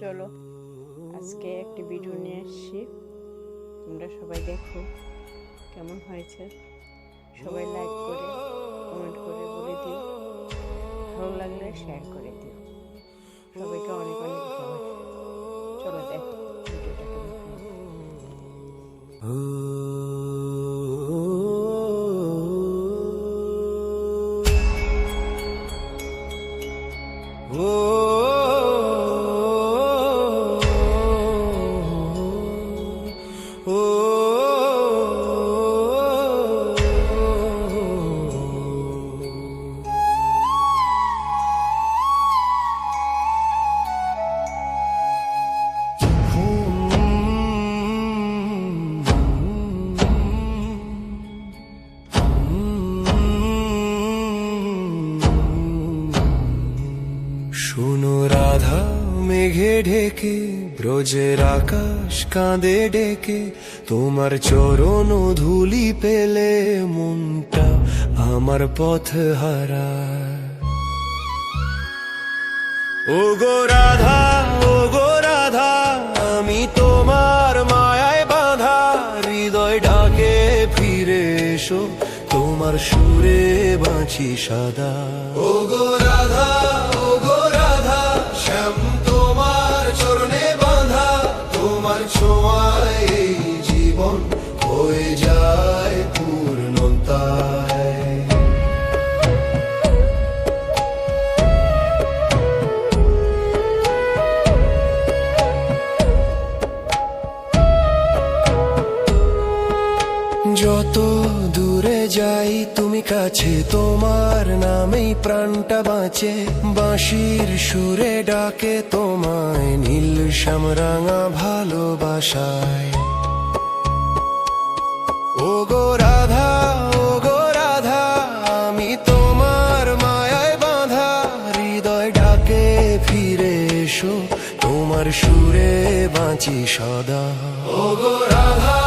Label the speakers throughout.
Speaker 1: চলো আজকে একটি ভিডিও নিয়ে আসছি, তোমরা সবাই দেখো কেমন হয়েছে। সবাই লাইক করে কমেন্ট করে বলে দিও, ভালো লাগলে শেয়ার করে দিও। সবাইকে অনেক অনেক ভালোবাসা। চলো দেখো ভিডিওটা কেমন হয়েছে।
Speaker 2: শোনো রাধা, মেঘে ঢেকে ব্রজের আকাশ কাঁদে ডেকে, তোমার চরণ ধুলি পেলে মনটা আমার পথ হারায়। ও গো রাধা, ও গো রাধা, আমি তোমার মায়ায় বাঁধা, হৃদয় ডাকে ফিরে এসো, তোমার সুরে বাঁচি সদা। ও গো রাধা, ও গো রাধা, শ্যাম তোমার চরণে বাঁধা, তোমার ছোঁয়ায় এই জীবন হয়ে যায় পূর্ণতায়। যত দূরে যাই তুমি কাছে, তোমার নামেই প্রাণটা বাঁচে, বাঁশির সুরে ডাকে তোমায় নীল শ্যামরাঙা ভালোবাসায়। ও গো রাধা, ও গো রাধা, আমি তোমার মায়ায় বাঁধা, হৃদয় ডাকে ফিরে এসো, তোমার সুরে বাঁচি সদা। ও গো রাধা,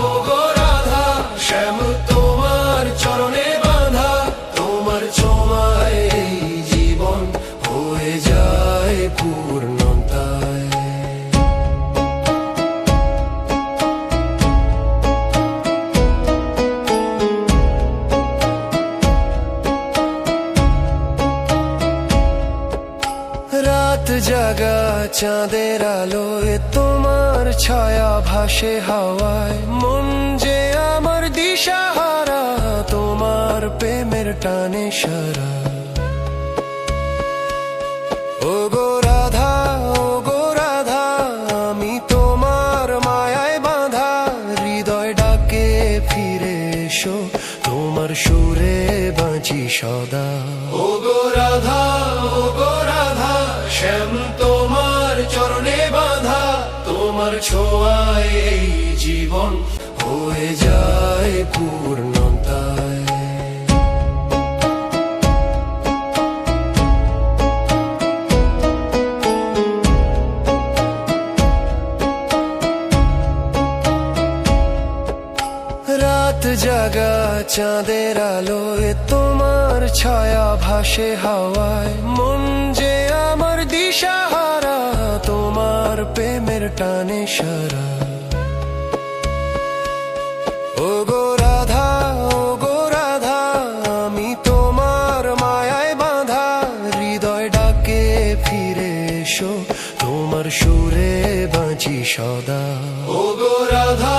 Speaker 2: ও গো রাধা, শ্যাম তোমার চরণে বাঁধা, তোমার ছোঁয়ায় এই জীবন হয়ে যায় পূর্ণতায়। রাত জাগা চাঁদের আলোয় তোমার ছায়া ভাসে হাওয়ায়, মন যে আমার দিশাহারা, তোমার প্রেমের টানে সারা। ও গো রাধা, ও গো রাধা, আমি তোমার মায়ায় বাঁধা, হৃদয় ডাকে ফিরে এসো, তোমার সুরে বাঁচি সদা। ও গো রাধা, ও গো রাধা, শ্যাম তোমার চরণে বাঁধা, তোমার ছোঁয়ায় এই জীবন হয়ে যায় পূর্ণতায়। রাত জাগা চাঁদের আলোয় তোমার ছায়া ভাসে হাওয়ায়, মন যে আমার দিশাহারা, তোমার প্রেমের টানে সারা। ও গো রাধা, ও গো রাধা, আমি তোমার মায়ায় বাঁধা, হৃদয় ডাকে ফিরে এসো, তোমার সুরে বাঁচি সদা। ও গো রাধা,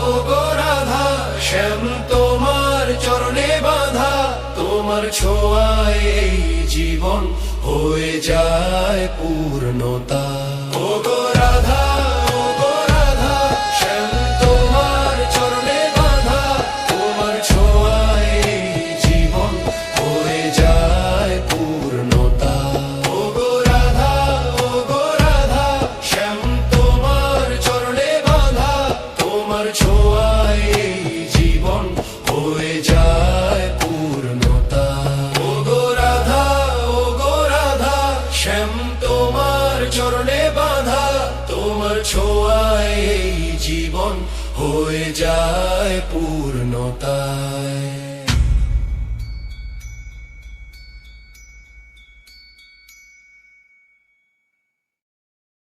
Speaker 2: ও গো রাধা, শ্যাম তোমার চরণে বাঁধা, তোমার ছোঁয়ায় এই জীবন হয়ে যায় পূর্ণতা। ও গো রাধা, ও গো রাধা, শ্যাম তোমার চরণে বাঁধা, তোমার ছোঁয়ায় এই জীবন হয়ে যায় পূর্ণতা। ও গো রাধা, ও গো রাধা, শ্যাম তোমার চরণে বাঁধা, তোমার ছোঁয়ায় এই জীবন হয়ে যায় পূর্ণতা। ও গো রাধা, ও গো রাধা, শ্যাম তোমার চরণে বাঁধা, তোমার ছোঁয়ায় এই জীবন হয়ে যায় পূর্ণতা।